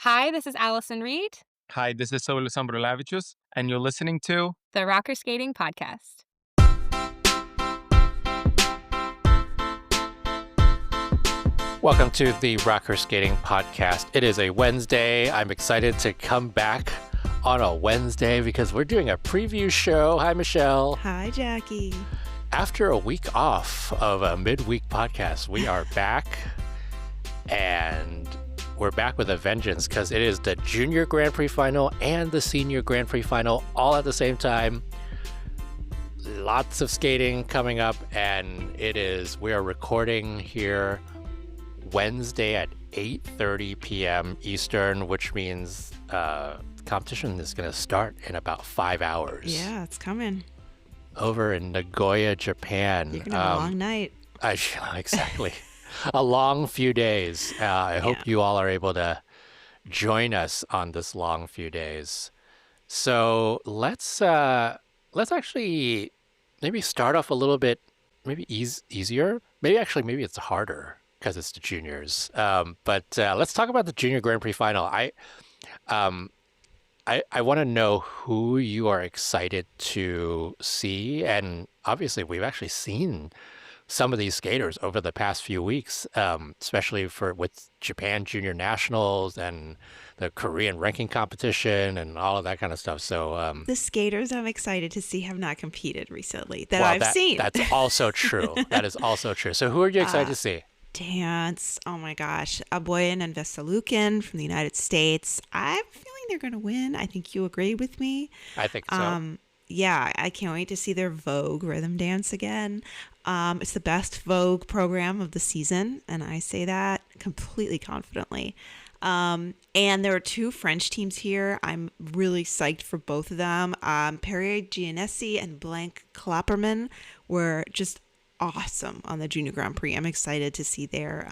Hi, this is Allison Reed, Hi, this is Saulius Ambrulevicius, and you're listening to the Rocker Skating Podcast. Welcome to the Rocker Skating Podcast. It is a Wednesday. I'm excited to come back on a Wednesday because we're doing a preview show. Hi, Michelle. Hi, Jackie. After a week off of a midweek podcast, we are back, and we're back with a vengeance because it is the Junior Grand Prix Final and the Senior Grand Prix Final all at the same time. Lots of skating coming up, and we are recording here Wednesday at 8:30 p.m. Eastern, which means competition is going to start in about 5 hours. Yeah, it's coming. Over in Nagoya, Japan. You're going to have a long night. Exactly. A long few days. I hope you all are able to join us on this long few days. So let's actually maybe start off a little bit, maybe easier. Maybe it's harder because it's the juniors. But let's talk about the Junior Grand Prix Final. I want to know who you are excited to see, and obviously we've actually seen some of these skaters over the past few weeks, especially with Japan Junior Nationals and the Korean ranking competition and all of that kind of stuff. So the skaters I'm excited to see have not competed recently I've seen. That's also true. That is also true. So who are you excited to see? Dance. Oh my gosh. Aboyan and Veselukin from the United States. I'm feeling they're going to win. I think you agree with me. I think so. Yeah, I can't wait to see their Vogue rhythm dance again. It's the best Vogue program of the season, and I say that completely confidently. And there are two French teams here. I'm really psyched for both of them. Perrier Giannessi and Blanc Klapperman were just awesome on the Junior Grand Prix. I'm excited to see their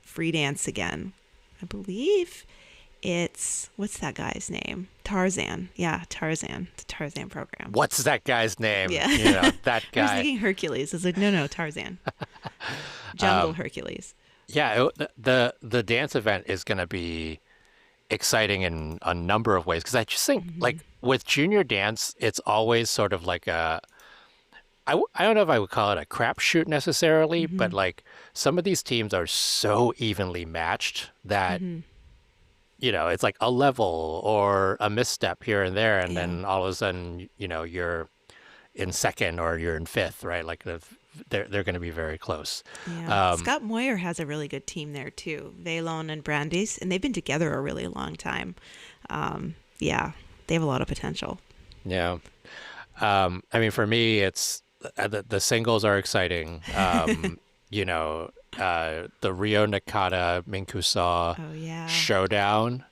free dance again. I believe it's, what's that guy's name? Tarzan. Yeah, Tarzan. The Tarzan program. What's that guy's name? Yeah. You know, that guy. I was thinking Hercules. I was like, no, Tarzan. Jungle Hercules. Yeah, the dance event is going to be exciting in a number of ways because I just think like with junior dance, it's always sort of like I don't know if I would call it a crapshoot necessarily, but like some of these teams are so evenly matched that it's like a level or a misstep here and there, and then all of a sudden you're in second or you're in fifth, right? Like they're going to be very close. Yeah. Scott Moyer has a really good team there too, Velon and Brandis, and they've been together a really long time. They have a lot of potential. Yeah. I mean, for me, it's the singles are exciting. The Rio Nakata Minkusaw showdown,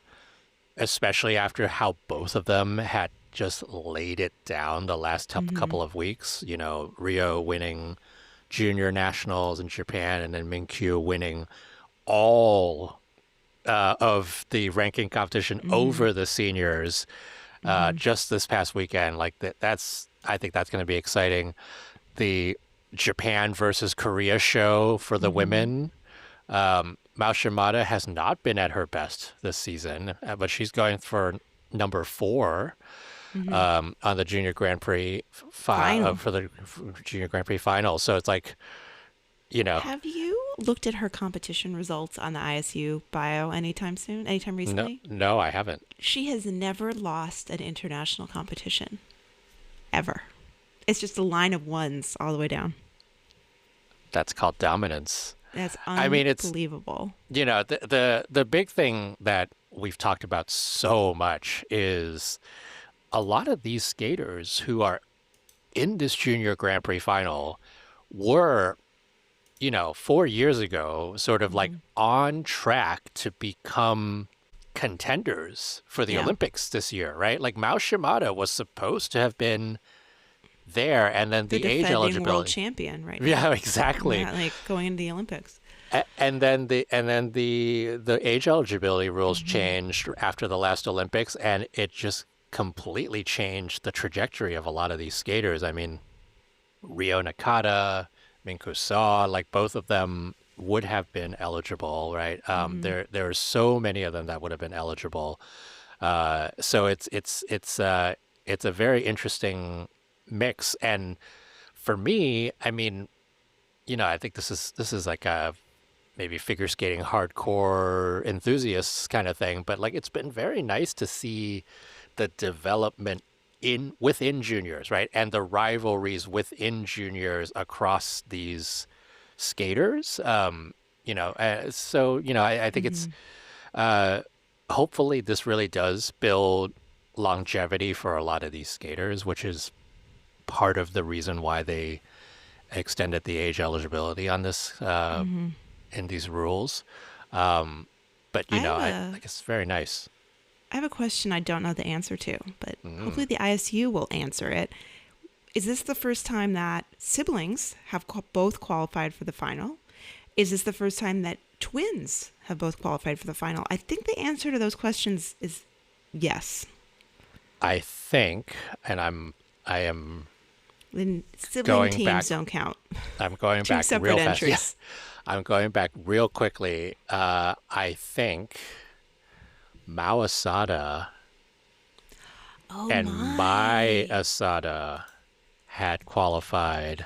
especially after how both of them had just laid it down the last couple of weeks. Rio winning junior nationals in Japan, and then Minkyu winning all of the ranking competition over the seniors just this past weekend. Like I think that's going to be exciting. The Japan versus Korea show for the women. Mao Shimada has not been at her best this season, but she's going for number 4 on the Junior Grand Prix final. For the Junior Grand Prix final. So it's like, Have you looked at her competition results on the ISU bio anytime recently? No, I haven't. She has never lost an international competition. Ever. It's just a line of ones all the way down. That's called dominance. That's unbelievable. The big thing that we've talked about so much is a lot of these skaters who are in this Junior Grand Prix final were, 4 years ago, sort of like on track to become contenders for the Olympics this year, right? Like Mao Shimada was supposed to have been there, and then the age eligibility, world champion, right? Yeah, exactly. Yeah, like going into the Olympics. And then the age eligibility rules changed after the last Olympics, and it just completely changed the trajectory of a lot of these skaters. I mean, Rio Nakata, Minkusaw, like both of them would have been eligible, right? There are so many of them that would have been eligible. So it's a very interesting mix. And for me, I mean, I think this is like a maybe figure skating hardcore enthusiasts kind of thing, but like it's been very nice to see the development within juniors, right? And the rivalries within juniors across these skaters. I think it's hopefully this really does build longevity for a lot of these skaters, which is part of the reason why they extended the age eligibility on this in these rules. But I think it's very nice. I have a question I don't know the answer to, but hopefully the ISU will answer it. Is this the first time that siblings have both qualified for the final? Is this the first time that twins have both qualified for the final? I think the answer to those questions is yes. I think, and I am then sibling going teams back, don't count. I'm going Two back separate real entries. fast. Yeah. I'm going back real quickly. I think Mao Asada and Mai Asada had qualified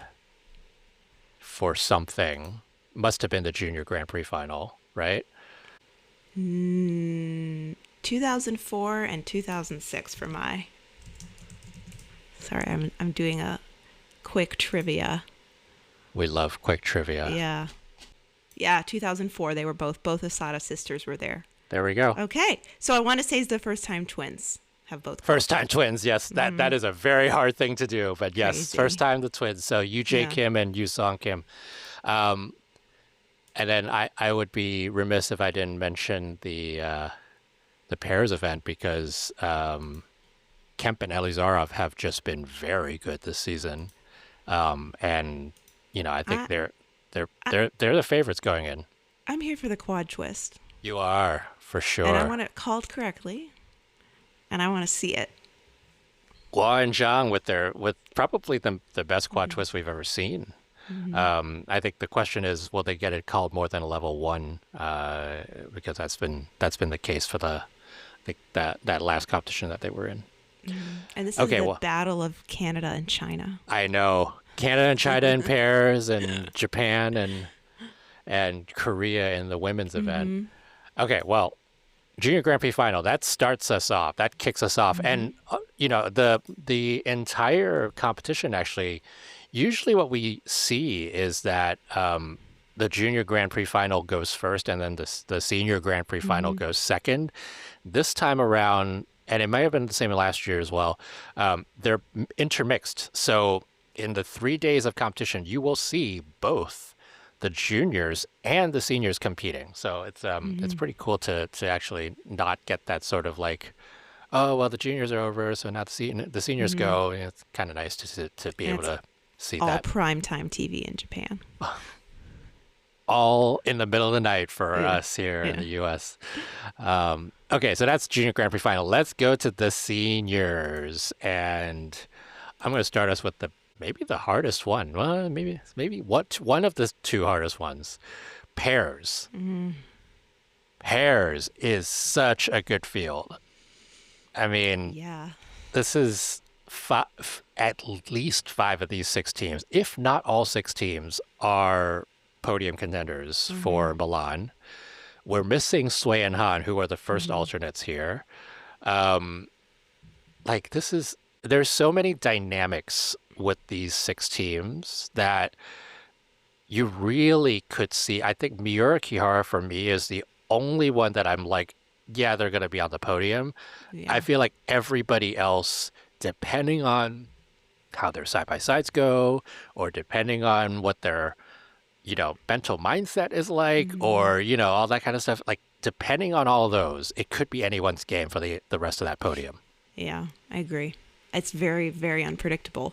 for something. Must have been the Junior Grand Prix final, right? 2004 and 2006 for Mai. Sorry, I'm doing a quick trivia. We love quick trivia. Yeah, 2004. They were both Asada sisters were there. There we go. Okay, so I want to say it's the first time twins have both. First time twins, yes. That is a very hard thing to do, but yes, Crazy. first time the twins. So UJ Kim and Yusong Kim. And then I would be remiss if I didn't mention the pairs event because Kemp and Elizarov have just been very good this season, and I think they're the favorites going in. I'm here for the quad twist. You are for sure. And I want it called correctly, and I want to see it. Hua and Zhang with probably the best quad twist we've ever seen. I think the question is, will they get it called more than a level 1? Because that's been the case for that last competition that they were in. And this is the battle of Canada and China. I know Canada and China in pairs, and Japan and Korea in the women's event. Okay, well, Junior Grand Prix final, that starts us off. That kicks us off. And, the entire competition, actually, usually what we see is that the Junior Grand Prix final goes first, and then the Senior Grand Prix final goes second. This time around, and it might have been the same last year as well, they're intermixed. So in the 3 days of competition, you will see both the juniors and the seniors competing. So it's pretty cool to actually not get that sort of like, oh, well, the juniors are over, so now the seniors go. And it's kind of nice to be able to see all that. All primetime TV in Japan. All in the middle of the night for us here in the U.S. Okay, so that's Junior Grand Prix final. Let's go to the seniors. And I'm going to start us with maybe the hardest one. Well, maybe one of the two hardest ones. Pairs. Pairs is such a good field. I mean, this is at least 5 of these 6 teams, if not all 6 teams, are podium contenders for Milan. We're missing Sui and Han, who are the first alternates here. There's so many dynamics with these 6 teams that you really could see. I think Miura Kihara for me is the only one that I'm like, yeah, they're going to be on the podium. I feel like everybody else, depending on how their side-by-sides go, or depending on what their, mental mindset is like, or, all that kind of stuff, like depending on all those, it could be anyone's game for the rest of that podium. Yeah, I agree. It's very, very unpredictable.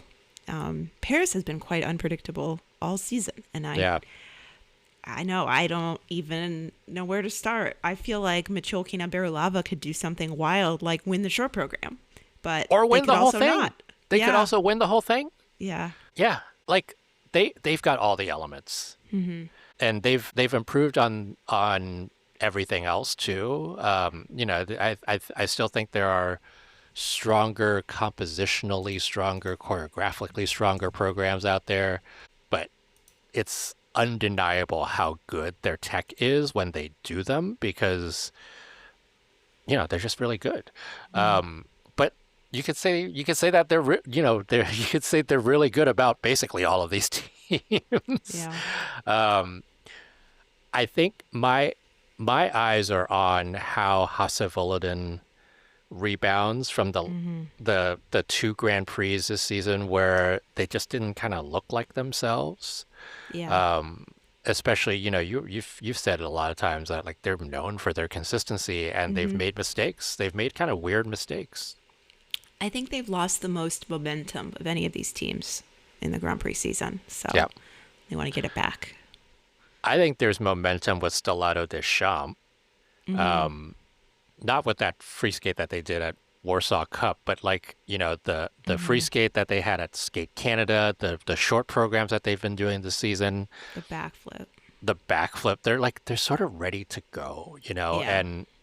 Paris has been quite unpredictable all season, and I know I don't even know where to start. I feel like Michalkin and Berulava could do something wild, like win the short program, or win the whole thing. Not. They could also win the whole thing. Yeah. Like they've got all the elements. and they've improved on everything else too. I still think there are stronger compositionally, stronger choreographically, stronger programs out there, but it's undeniable how good their tech is when they do them because they're just really good. But you could say that you could say they're really good about basically all of these teams. Yeah. I think my eyes are on how Hasse Volodin rebounds from the two Grand Prix this season where they just didn't kind of look like themselves. Yeah. Especially, you've said it a lot of times that like they're known for their consistency and they've made mistakes. They've made kind of weird mistakes. I think they've lost the most momentum of any of these teams in the Grand Prix season. So they want to get it back. I think there's momentum with Stellato Deschamps. Not with that free skate that they did at Warsaw Cup, but like, the free skate that they had at Skate Canada, the short programs that they've been doing this season. The backflip. They're sort of ready to go,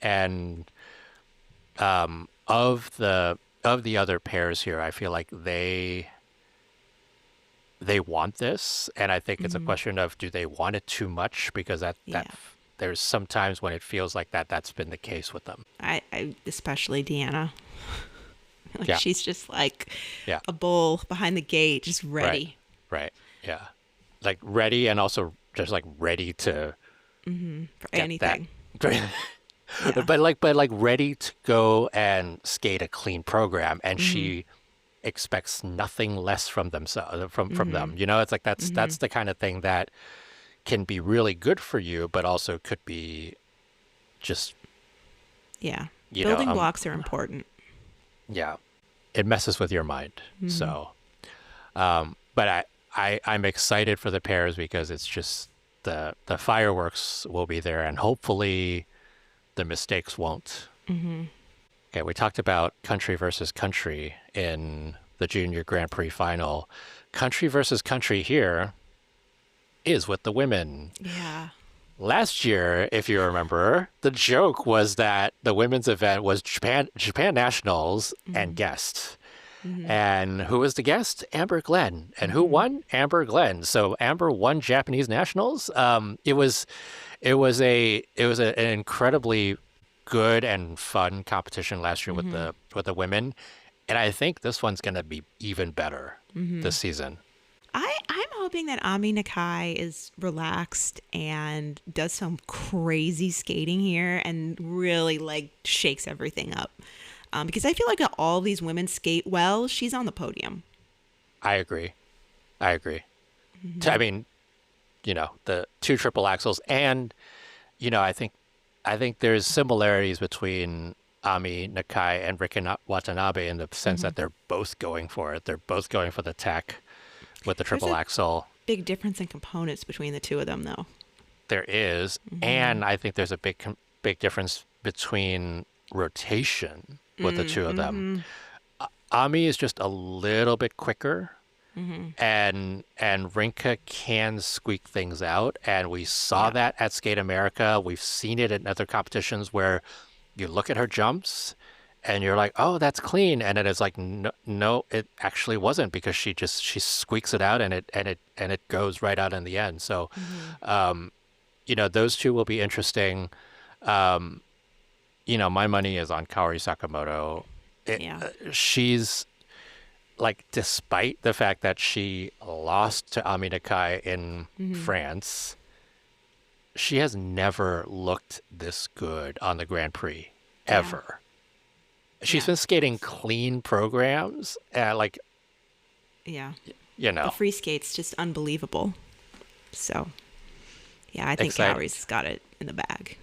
and of the other pairs here, I feel like they want this, and I think it's a question of, do they want it too much? Because that there's sometimes when it feels like that's been the case with them. I especially Deanna. She's just like a bull behind the gate, just ready. Right. Yeah. Like ready, and also just like ready to for anything. But like ready to go and skate a clean program, and she expects nothing less from themselves from them. It's like that's the kind of thing that can be really good for you, but also could be just building blocks are important. Yeah, it messes with your mind. So, but I'm excited for the pairs because it's just the fireworks will be there, and hopefully the mistakes won't. Okay, we talked about country versus country in the Junior Grand Prix final. Country versus country here is with the women. Yeah. Last year, if you remember, the joke was that the women's event was Japan Nationals and guest. And who was the guest? Amber Glenn. And who won? Amber Glenn. So Amber won Japanese Nationals. It was an incredibly good and fun competition last year with the women, and I think this one's going to be even better this season. I'm hoping that Ami Nakai is relaxed and does some crazy skating here and really like shakes everything up. Because I feel like all these women skate well. She's on the podium. I agree. I mean, the two triple axels, and I think there's similarities between Ami Nakai and Rika Watanabe in the sense that they're both going for it. They're both going for the tech with the triple axel. Big difference in components between the two of them, though. There is, and I think there's a big difference between rotation with the two of them. Ami is just a little bit quicker, and Rinka can squeak things out, and we saw that at Skate America. We've seen it in other competitions where you look at her jumps and you're like, oh, that's clean, and it is like, no, it actually wasn't, because she squeaks it out and it goes right out in the end. So those two will be interesting. My money is on Kaori Sakamoto. She's like, despite the fact that she lost to Ami Nakai in France, she has never looked this good on the Grand Prix ever. She's been skating clean programs, the free skate's just unbelievable. So I think Kaori's got it in the bag.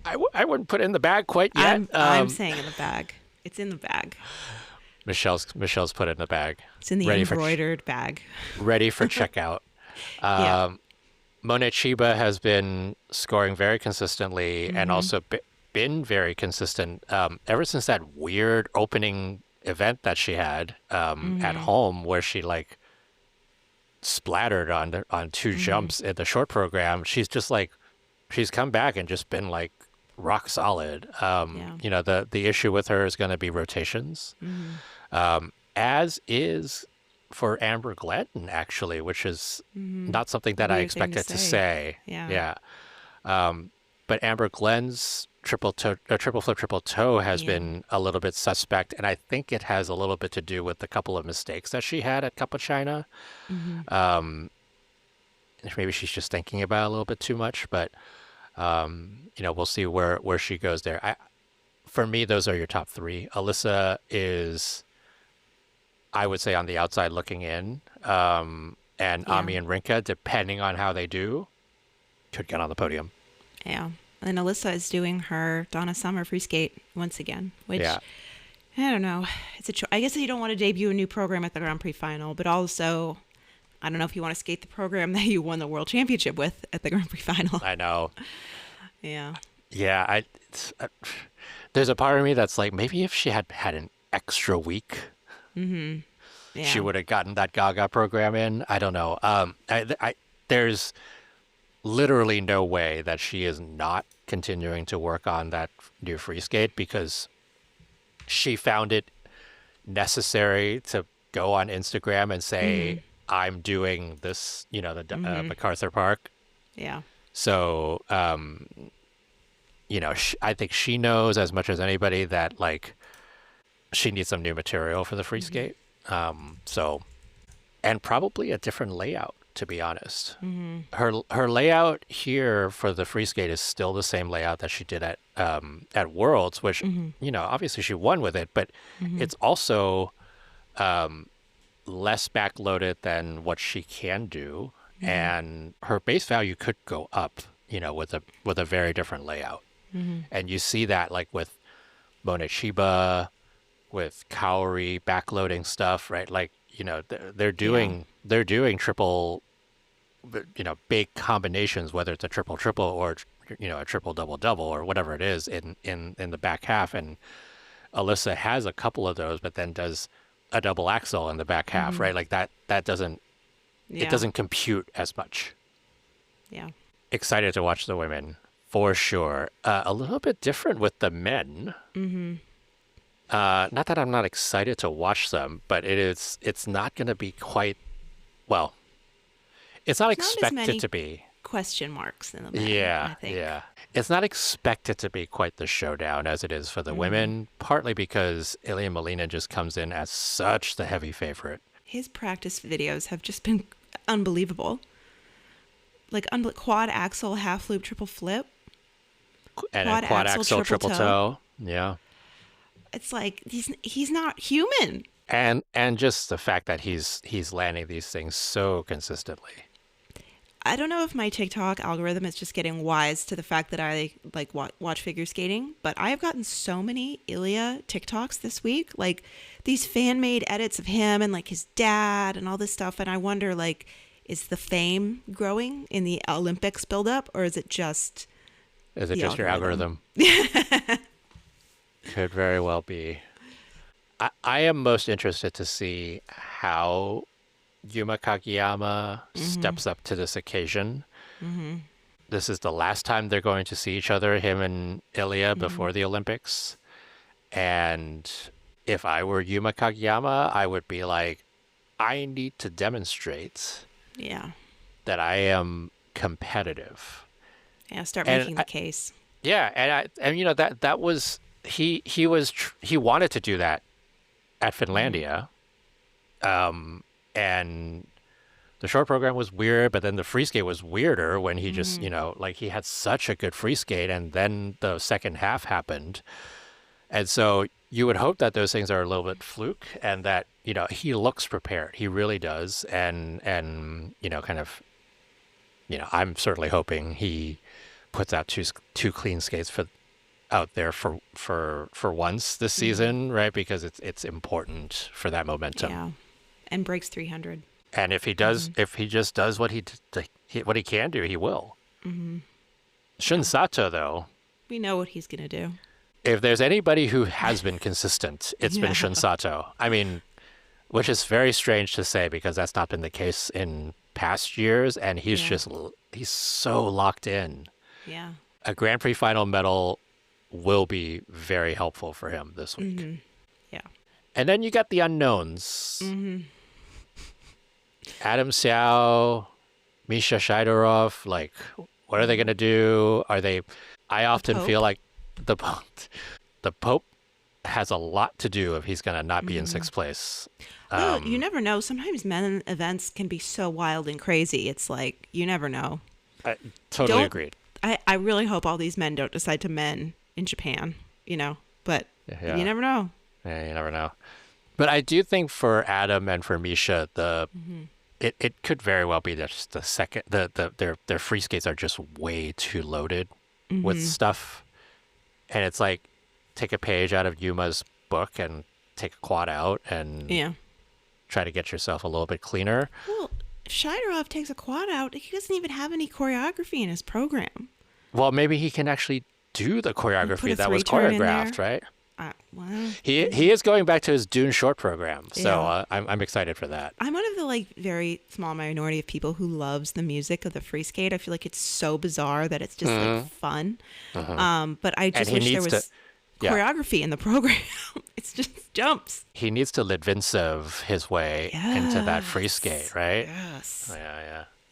I wouldn't put it in the bag quite yet. I'm saying in the bag. It's in the bag. Michelle's put it in the bag. It's in the embroidered bag. Ready for checkout. Monet Chiba has been scoring very consistently and also been very consistent ever since that weird opening event that she had at home, where she like splattered on two jumps in the short program, she's come back and just been like rock solid. You know, the issue with her is going to be rotations, as is for Amber Glenn, actually, which is not something that I expected to say. Yeah. But Amber Glenn's triple flip, triple toe has been a little bit suspect, and I think it has a little bit to do with the couple of mistakes that she had at Cup of China. Maybe she's just thinking about it a little bit too much, but you know, we'll see where she goes there. For me, those are your top three. Alyssa is, I would say, on the outside looking in, and Ami and Rinka, depending on how they do, could get on the podium. Yeah. And Alyssa is doing her Donna Summer free skate once again, which I don't know. It's I guess you don't want to debut a new program at the Grand Prix final, but also I don't know if you want to skate the program that you won the world championship with at the Grand Prix final. I know. Yeah. Yeah. There's a part of me that's like, maybe if she had had an extra week, she would have gotten that Gaga program in. I don't know. There's literally no way that she is not continuing to work on that new free skate, because she found it necessary to go on Instagram and say, I'm doing this, you know, the MacArthur Park. Yeah. So, you know, I think she knows as much as anybody that, like, she needs some new material for the free skate. So, and probably a different layout, to be honest. Her layout here for the free skate is still the same layout that she did at Worlds, which, you know, obviously she won with it, but it's also less backloaded than what she can do, and her base value could go up, you know, with a very different layout. And you see that, like, with Moneshiba, with Kaori backloading stuff, right? Like, you know, they're doing triple, you know, big combinations, whether it's a triple or, you know, a triple double or whatever it is in the back half. And Alyssa has a couple of those, but then does a double axel in the back half, right? Like that doesn't it doesn't compute as much. Yeah. Excited to watch the women for sure. A little bit different with the men. Not that I'm not excited to watch them, but it's not going to be quite, well, it's not expected to be. Question marks in the men, Yeah, I think. yeah. It's not expected to be quite the showdown as it is for the women, partly because Illia Malinin just comes in as such the heavy favorite. His practice videos have just been unbelievable. Like quad axel, half loop, triple flip. And a quad axel, triple toe. Yeah. It's like he's not human. And just the fact that he's landing these things so consistently. I don't know if my TikTok algorithm is just getting wise to the fact that I like watch figure skating, but I have gotten so many Illia TikToks this week, like these fan-made edits of him and like his dad and all this stuff, and I wonder, like, is the fame growing in the Olympics buildup, or is it just your algorithm? Could very well be. I am most interested to see how Yuma Kagiyama steps up to this occasion. This is the last time they're going to see each other, him and Illia, before the Olympics. And if I were Yuma Kagiyama, I would be like, I need to demonstrate that I am competitive. Yeah, start making the case. Yeah, and you know, that was he wanted to do that at Finlandia. And the short program was weird, but then the free skate was weirder when he just, you know, like, he had such a good free skate, and then the second half happened. And so you would hope that those things are a little bit fluke, and that, you know, he looks prepared. He really does. And you know, kind of, you know, I'm certainly hoping he puts out two clean skates out there for once this season, right? Because it's important for that momentum. Yeah. And breaks 300. And if he does, if he just does what he can do, he will. Shun Sato, though, we know what he's gonna do. If there's anybody who has been consistent, it's been Shun Sato. I mean, which is very strange to say because that's not been the case in past years, and he's he's so locked in. Yeah. A Grand Prix final medal will be very helpful for him this week. Mm-hmm. Yeah. And then you got the unknowns. Mm-hmm. Adam Xiao, Misha Shidorov, like, what are they going to do? I often feel like the Pope has a lot to do if he's going to not be in sixth place. Well, you never know. Sometimes men events can be so wild and crazy. It's like, you never know. I totally agreed. I really hope all these men don't decide to men in Japan, but you never know. Yeah, you never know. But I do think for Adam and for Misha, it could very well be just the second, their free skates are just way too loaded with stuff. And it's like, take a page out of Yuma's book and take a quad out and try to get yourself a little bit cleaner. Well, if Shidorov takes a quad out, he doesn't even have any choreography in his program. Well, maybe he can actually do the choreography that was choreographed, right? Well, he is going back to his Dune short program, so I'm excited for that. I'm one of the very small minority of people who loves the music of the free skate. I feel like it's so bizarre that it's just fun. But I just wish there was choreography in the program. It's just jumps. He needs to Litvintsov his way into that free skate, right? Yes.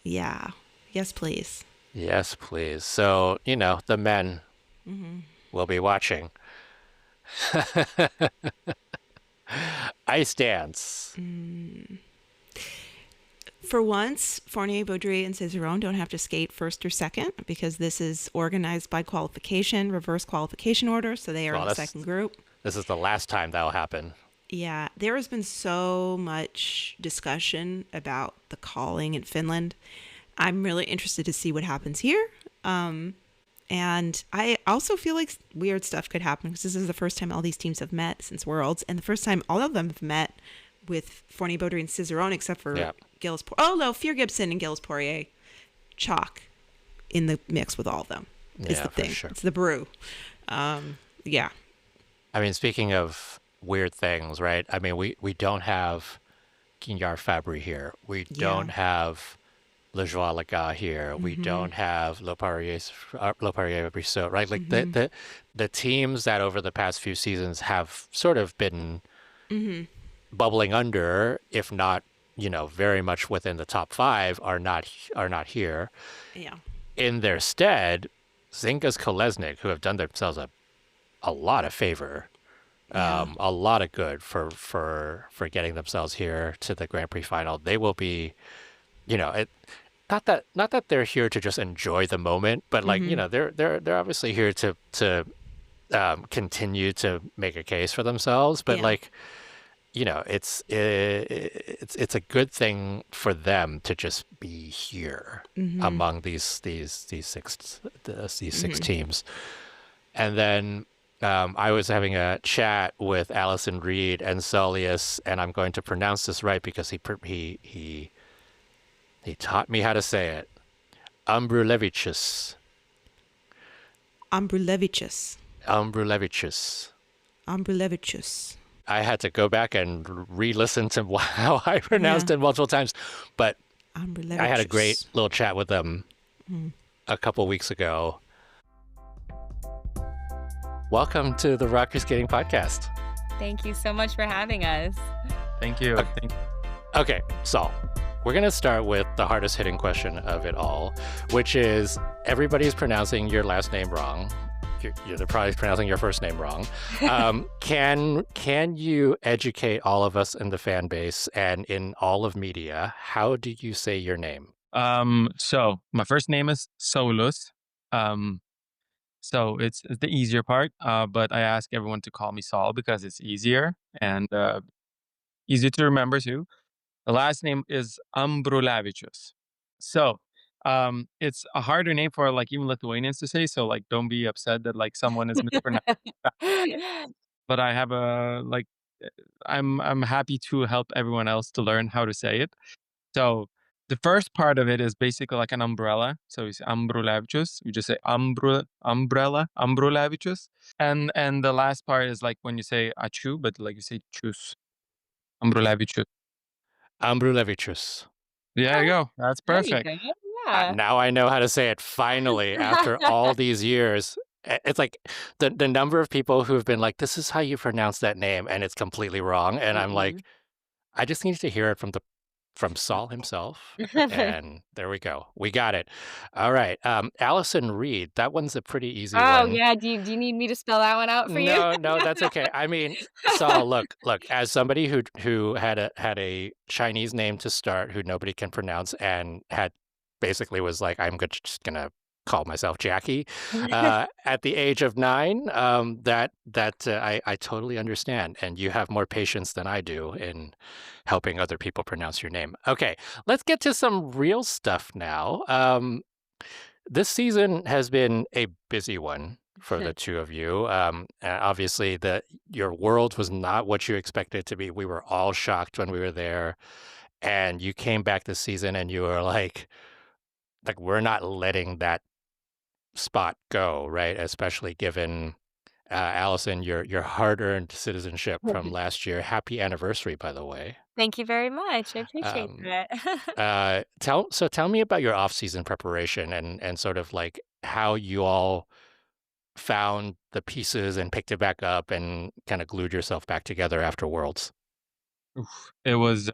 Yeah. Yes, please. Yes, please. So, the men will be watching. Ice dance. For once, Fournier, Baudry, and Cizeron don't have to skate first or second because this is organized by qualification, reverse qualification order, so they are in the second group. This is the last time that'll happen. Yeah, there has been so much discussion about the calling in Finland. I'm really interested to see what happens here. And I also feel like weird stuff could happen because this is the first time all these teams have met since Worlds, and the first time all of them have met with Fournier, Baudry, and Cizeron, except for Gilles Poirier. Oh, no, Fear Gibson and Gilles Poirier. Chalk in the mix with all of them is the thing. Sure. It's the brew. Yeah. I mean, speaking of weird things, right? I mean, we don't have Guignard Fabry here. We don't have Le Joie Lega here. We don't have Le Poirier Brissot, right? Like the teams that over the past few seasons have sort of been bubbling under, if not, very much within the top 5, are not here. Yeah. In their stead, Zinkas Kolesnik, who have done themselves a lot of favor, a lot of good for getting themselves here to the Grand Prix final. They will be, not that they're here to just enjoy the moment, but they're obviously here to continue to make a case for themselves. But it's a good thing for them to just be here among these six teams. And then I was having a chat with Allison Reed and Saulius, and I'm going to pronounce this right because he taught me how to say it. Ambrulevicius. I had to go back and re-listen to how I pronounced it multiple times, but I had a great little chat with them a couple weeks ago. Welcome to the Rocker Skating Podcast. Thank you so much for having us. Thank you. Okay, so we're going to start with the hardest hitting question of it all, which is everybody's pronouncing your last name wrong. You're probably pronouncing your first name wrong. Can you educate all of us in the fan base and in all of media? How do you say your name? So my first name is Saulius. So it's the easier part, but I ask everyone to call me Saul because it's easier and easy to remember too. The last name is Ambrulevicius. So it's a harder name for even Lithuanians to say. So don't be upset that someone is mispronouncing. But I have I'm happy to help everyone else to learn how to say it. So the first part of it is basically like an umbrella. So it's Ambrulevicius. You just say umbrella, Ambrulevicius. And the last part is like when you say achu, but you say chus. Ambrulevicius. Ambrulevicius. There you go. That's There you perfect. go. Yeah. Now I know how to say it finally after all these years. It's like the number of people who have been like, this is how you pronounce that name, and it's completely wrong. And I'm like, I just need to hear it from Saul himself. And there we go. We got it. All right. Allison Reed, that one's a pretty easy Oh, one. yeah. Do you need me to spell that one out for you? No, that's okay. I mean, Saul, look, as somebody who had a Chinese name to start who nobody can pronounce and had basically was like, just gonna call myself Jackie at the age of 9. I totally understand, and you have more patience than I do in helping other people pronounce your name. Okay, let's get to some real stuff now. This season has been a busy one for the two of you. Obviously, your world was not what you expected it to be. We were all shocked when we were there, and you came back this season and you were like we're not letting that spot go, right? Especially given Allison, your hard-earned citizenship from last year. Happy anniversary, by the way. Thank you very much. I appreciate that. Tell me about your off-season preparation and sort of like how you all found the pieces and picked it back up and kind of glued yourself back together after Worlds. It was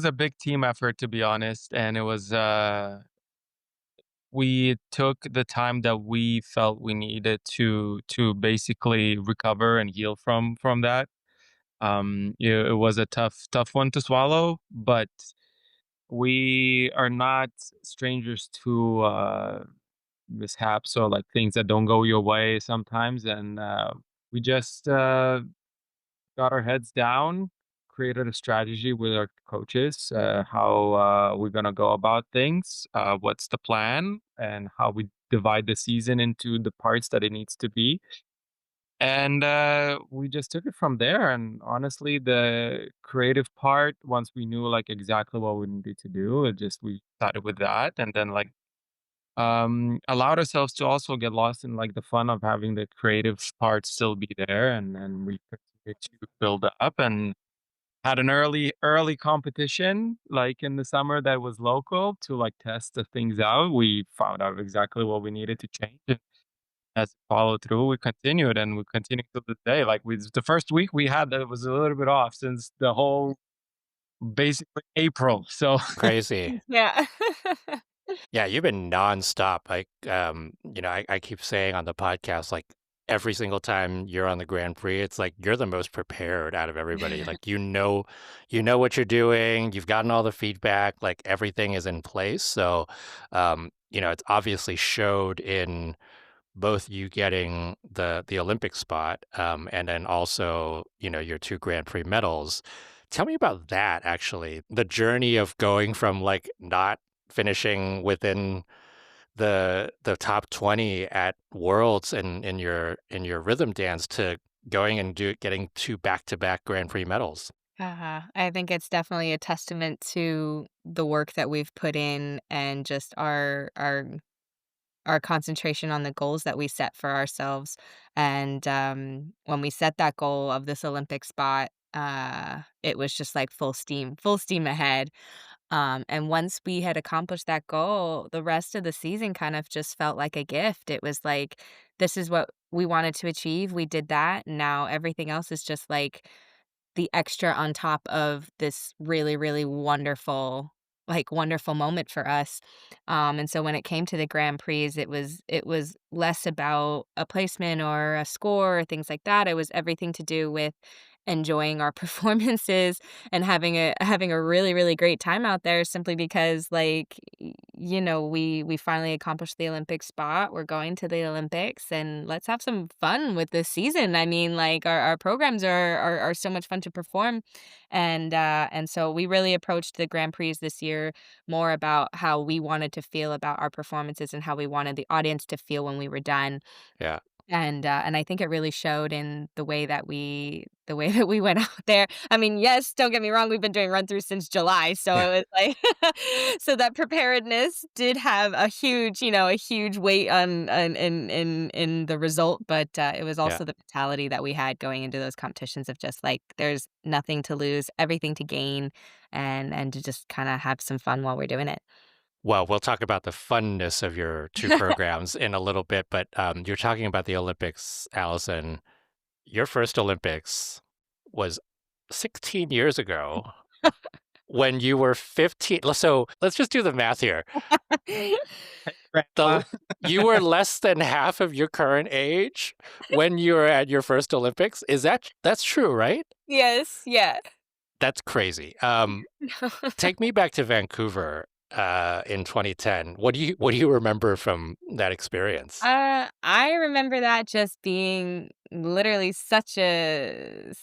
a big team effort, to be honest, and it was we took the time that we felt we needed to basically recover and heal from that. It was a tough one to swallow, but we are not strangers to mishaps or like things that don't go your way sometimes, and we just got our heads down, created a strategy with our coaches, how we're gonna go about things, what's the plan, and how we divide the season into the parts that it needs to be. And we just took it from there. And honestly, the creative part, once we knew like exactly what we needed to do, we started with that, and then like allowed ourselves to also get lost in like the fun of having the creative part still be there, and we continued to build up and had an early competition like in the summer that was local to like test the things out. We found out exactly what we needed to change, and as it followed through, we continued, and we continue to this day. Like the first week we had that was a little bit off since the whole basically April. So Crazy. Yeah. Yeah, you've been nonstop. Like, I keep saying on the podcast, like every single time you're on the Grand Prix, it's like you're the most prepared out of everybody. Like, what you're doing. You've gotten all the feedback. Like everything is in place. So, it's obviously showed in both you getting the Olympic spot, and then also, your 2 Grand Prix medals. Tell me about that, actually. The journey of going from like not finishing within the top 20 at Worlds in your rhythm dance to going and getting 2 back-to-back Grand Prix medals. I think it's definitely a testament to the work that we've put in and just our concentration on the goals that we set for ourselves. And when we set that goal of this Olympic spot, it was just like full steam ahead. And once we had accomplished that goal, the rest of the season kind of just felt like a gift. It was like, this is what we wanted to achieve. We did that. And now everything else is just like the extra on top of this really, really wonderful moment for us. And so when it came to the Grand Prix, it was less about a placement or a score or things like that. It was everything to do with enjoying our performances and having a really, really great time out there simply because we finally accomplished the Olympic spot. We're going to the Olympics and let's have some fun with this season. I mean, like our programs are so much fun to perform. And so we really approached the Grand Prix this year more about how we wanted to feel about our performances and how we wanted the audience to feel when we were done. Yeah. And I think it really showed in the way that we went out there. I mean, yes, don't get me wrong, we've been doing run-through since July, so it was like so that preparedness did have a huge, a huge weight on in the result, but, it was Yeah. also the mentality that we had going into those competitions of just, like, there's nothing to lose, everything to gain, and to just kinda have some fun while we're doing it. Well, we'll talk about the funness of your two programs in a little bit, but you're talking about the Olympics, Allison. Your first Olympics was 16 years ago when you were 15. So let's just do the math here. Grandma. You were less than half of your current age when you were at your first Olympics. That's true, right? Yes, yeah. That's crazy. Take me back to Vancouver in 2010. What do you remember from that experience? I remember that just being literally such it's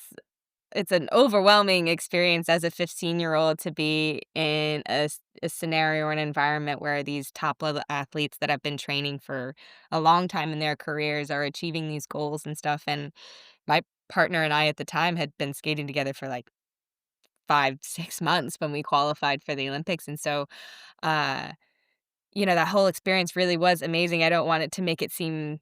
an overwhelming experience as a 15-year-old to be in a scenario or an environment where these top level athletes that have been training for a long time in their careers are achieving these goals and stuff. And my partner and I at the time had been skating together for like 5, 6 months when we qualified for the Olympics. And so, uh, that whole experience really was amazing. I don't want it to make it seem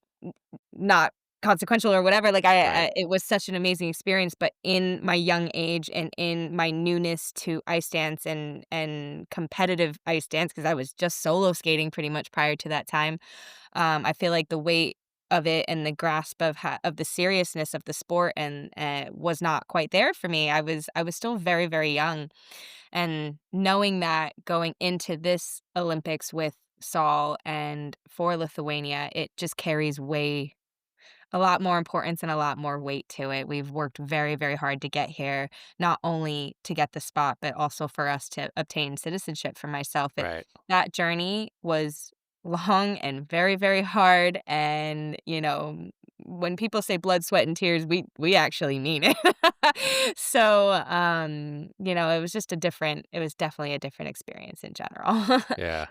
not consequential or whatever, like, Right. it was such an amazing experience, but in my young age and in my newness to ice dance and competitive ice dance, because I was just solo skating pretty much prior to that time, I feel like the weight of it and the grasp of the seriousness of the sport and, was not quite there for me. I was still very, very young, and knowing that going into this Olympics with Saul and for Lithuania, it just carries way a lot more importance and a lot more weight to it. We've worked very, very hard to get here, not only to get the spot, but also for us to obtain citizenship for myself. Right. That journey was long and very, very hard. And, when people say blood, sweat, and tears, we actually mean it. So, it was definitely a different experience in general. Yeah.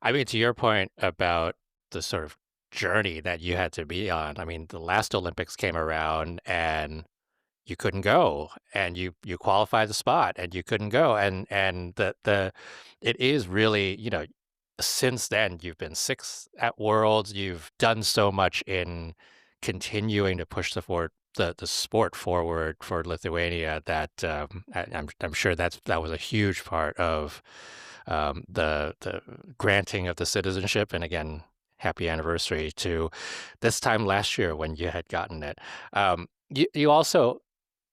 I mean, to your point about the sort of journey that you had to be on, I mean, the last Olympics came around and you couldn't go, and you qualified the spot and you couldn't go. And the it is really, since then you've been six at Worlds, you've done so much in continuing to push the sport forward for Lithuania that I'm sure that was a huge part of the granting of the citizenship. And again, happy anniversary to this time last year when you had gotten it. You also,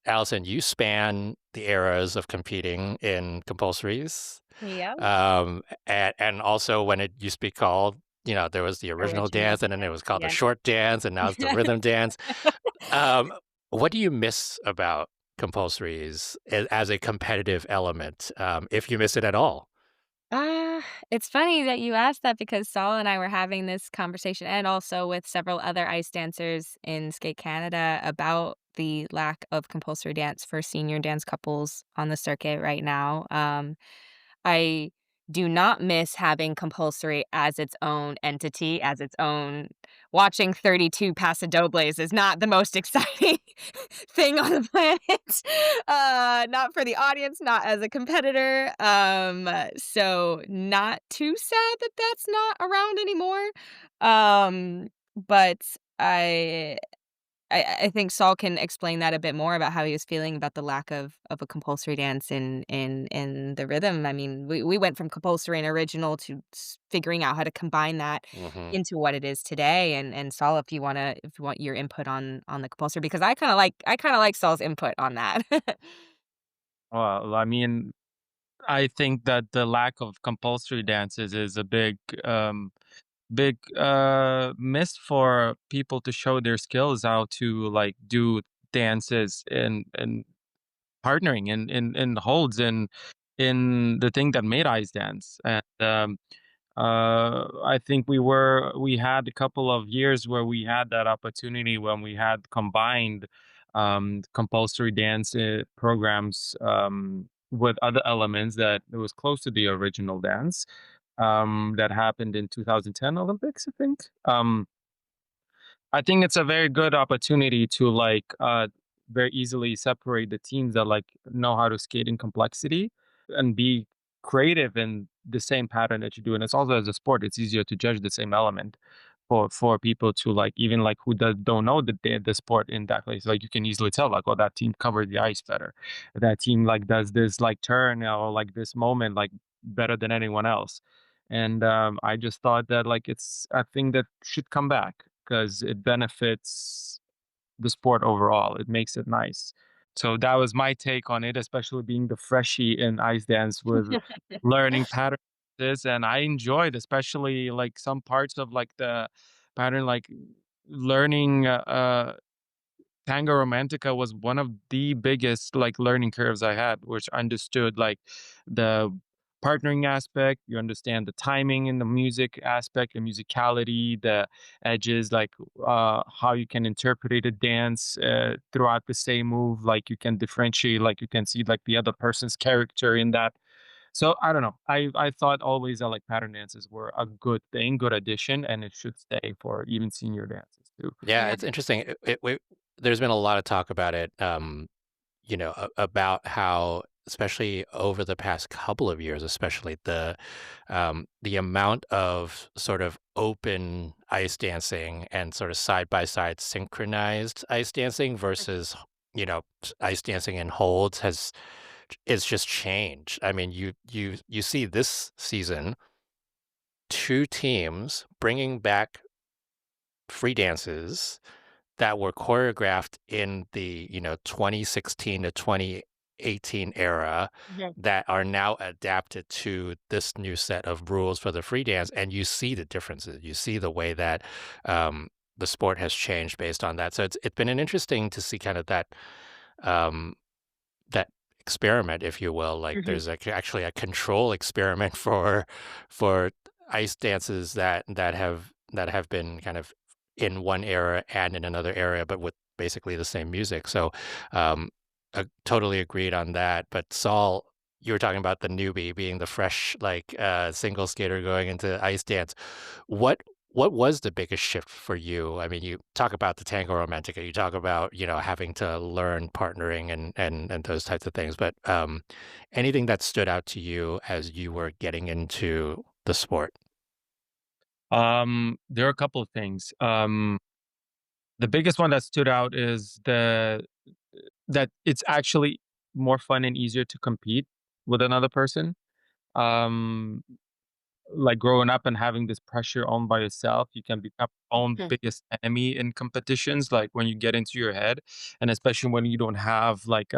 Allison, you span the eras of competing in compulsories. Yeah. And also when it used to be called, there was the original Original dance, and then it dance, was called the yeah. short dance, and now it's the rhythm dance. What do you miss about compulsories as a competitive element, if you miss it at all? It's funny that you asked that because Saul and I were having this conversation and also with several other ice dancers in Skate Canada about the lack of compulsory dance for senior dance couples on the circuit right now. I do not miss having compulsory as its own entity, as its own. Watching 32 Pasodobles is not the most exciting thing on the planet. Not for the audience, not as a competitor. So not too sad that that's not around anymore. But I I think Saul can explain that a bit more about how he was feeling about the lack of a compulsory dance in the rhythm. I mean, we went from compulsory and original to figuring out how to combine that Hmm. into what it is today. And Saul, if you want your input on the compulsory, because I kind of like Saul's input on that. Well, I mean, I think that the lack of compulsory dances is a big miss for people to show their skills, how to like do dances and partnering in holds in the thing that made ice dance. And I think we had a couple of years where we had that opportunity when we had combined compulsory dance programs with other elements that it was close to the original dance that happened in 2010 Olympics, I think. I think it's a very good opportunity to very easily separate the teams that like know how to skate in complexity and be creative in the same pattern that you do. And it's also as a sport, it's easier to judge the same element for people to like even like who don't know the sport in that place. Like you can easily tell like, oh, that team covered the ice better. That team like does this like turn or like this moment like better than anyone else. And I just thought that like it's a thing that should come back because it benefits the sport overall. It makes it nice. So that was my take on it, especially being the freshie in ice dance with learning patterns. And I enjoyed, especially like some parts of like the pattern, like learning Tango Romantica was one of the biggest like learning curves I had, which understood like the partnering aspect, you understand the timing in the music aspect, the musicality, the edges, like how you can interpret a dance throughout the same move, like you can differentiate, like you can see like the other person's character in that. So I don't know. I thought always that like pattern dances were a good thing, good addition, and it should stay for even senior dances too. Yeah, Yeah. it's interesting. There's been a lot of talk about it, about how, especially over the past couple of years, especially the amount of sort of open ice dancing and sort of side by side synchronized ice dancing versus, ice dancing in holds it's just changed. I mean, you see this season two teams bringing back free dances that were choreographed in the 2016 to 2018 era Mhm. that are now adapted to this new set of rules for the free dance, and you see the differences. You see the way that the sport has changed based on that. So it's been an interesting to see kind of um, that experiment, if you will. Like Mhm. there's actually a control experiment for ice dances that have been kind of in one era and in another era, but with basically the same music. So totally agreed on that. But Saul, you were talking about the newbie being the fresh like single skater going into ice dance. What what was the biggest shift for you? I mean, you talk about the tango romantica, you talk about, having to learn partnering and those types of things, but anything that stood out to you as you were getting into the sport? There are a couple of things. The biggest one that stood out is that it's actually more fun and easier to compete with another person. Um, like growing up and having this pressure on by yourself, you can become your own Mhm. biggest enemy in competitions. Like when you get into your head, and especially when you don't have like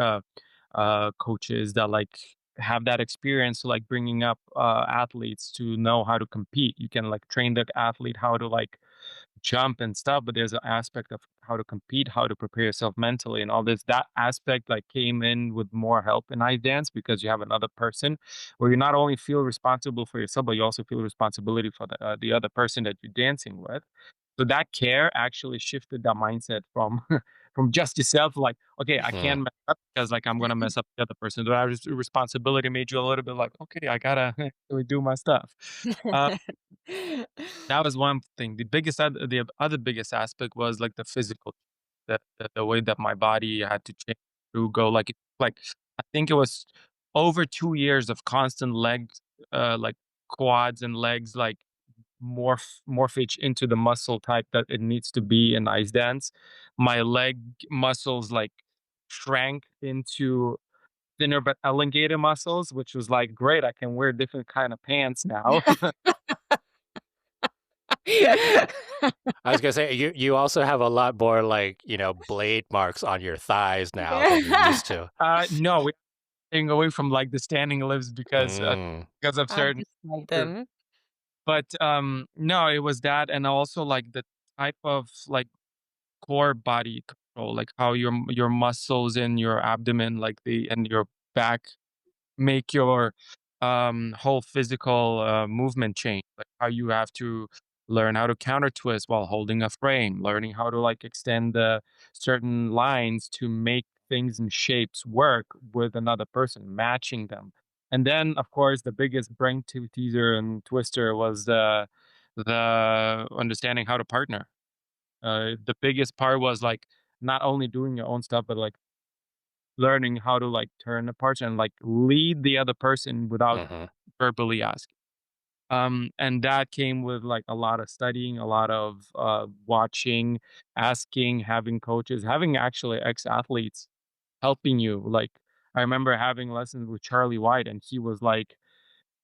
coaches that like have that experience, like bringing up athletes to know how to compete. You can like train the athlete how to like jump and stuff, but there's an aspect of how to compete, how to prepare yourself mentally and all this. That aspect like came in with more help in ice dance because you have another person where you not only feel responsible for yourself, but you also feel responsibility for the other person that you're dancing with. So that care actually shifted that mindset from from just yourself, like, okay, I Hmm. can't mess up because like I'm gonna mess up the other person. That responsibility made you a little bit like, okay, I gotta really do my stuff. Uh, that was one thing. The other biggest aspect was like the physical, the way that my body had to change to go like I think it was over 2 years of constant legs, like quads and legs, like morphage into the muscle type that it needs to be in ice dance. My leg muscles like shrank into thinner but elongated muscles, which was like great. I can wear different kind of pants now. I was gonna say you also have a lot more like, blade marks on your thighs now than you used to. No, we're staying away from like the standing lifts Mm. because of I've certain. just them. But no, it was that, and also like the type of like core body control, like how your muscles in your abdomen, like the and your back make your whole physical movement change, like how you have to learn how to counter twist while holding a frame, learning how to like extend the certain lines to make things and shapes work with another person, matching them. And then of course the biggest brain teaser and twister was the understanding how to partner. The biggest part was like not only doing your own stuff, but like learning how to like turn the parts and like lead the other person without Hmm. verbally asking. And that came with like a lot of studying, a lot of watching, asking, having coaches, having actually ex-athletes helping you. Like I remember having lessons with Charlie White, and he was like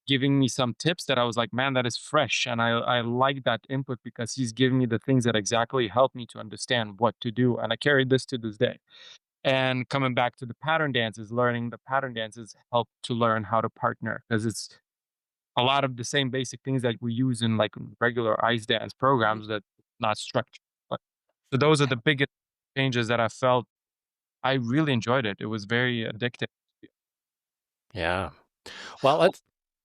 giving me some tips that I was like, man, that is fresh. And I like that input because he's giving me the things that exactly help me to understand what to do. And I carried this to this day. And coming back to the pattern dances, learning the pattern dances help to learn how to partner because it's a lot of the same basic things that we use in like regular ice dance programs that not structured. But so those are the biggest changes that I felt. I really enjoyed it. It was very addictive. Yeah. Well,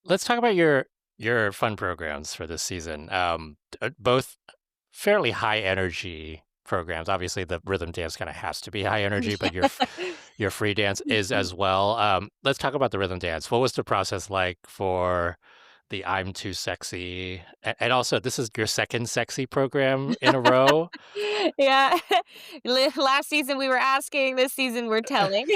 let's talk about your fun programs for this season. Both fairly high energy programs. Obviously, the rhythm dance kind of has to be high energy, but your free dance is as well. Let's talk about the rhythm dance. What was the process like for the I'm Too Sexy? And also, this is your second sexy program in a row. Yeah. Last season we were asking, this season we're telling.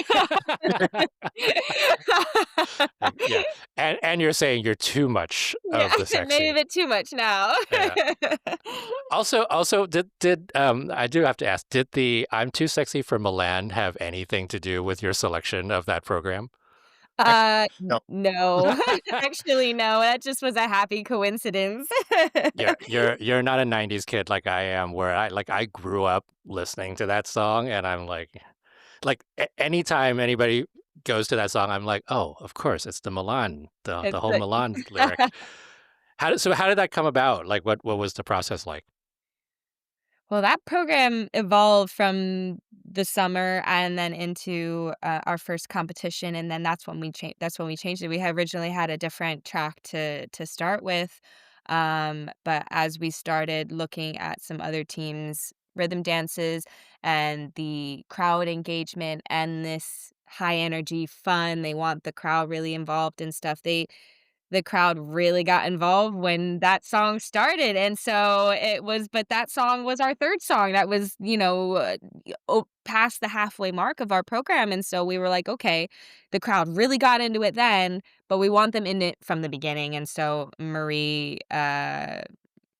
Yeah, and you're saying you're too much Yeah, of the maybe a sexy. bit too much now. Yeah. Also, did I do have to ask, did the I'm Too Sexy for Milan have anything to do with your selection of that program? No. No. Actually, no, that just was a happy coincidence. You're not a 90s kid like I am, where I grew up listening to that song, and I'm like anytime anybody goes to that song, I'm like, oh, of course, it's the Milan, the It's whole like Milan lyric. How did that come about? Like, what was the process like? Well, that program evolved from the summer and then into, our first competition, and then that's when we changed it. We had originally had a different track to start with, but as we started looking at some other teams' rhythm dances and the crowd engagement and this high energy fun, they want the crowd really involved and stuff, the crowd really got involved when that song started, and so it was but that song was our 3rd song that was, past the halfway mark of our program, and so we were like, "Okay, the crowd really got into it then, but we want them in it from the beginning," and so Marie,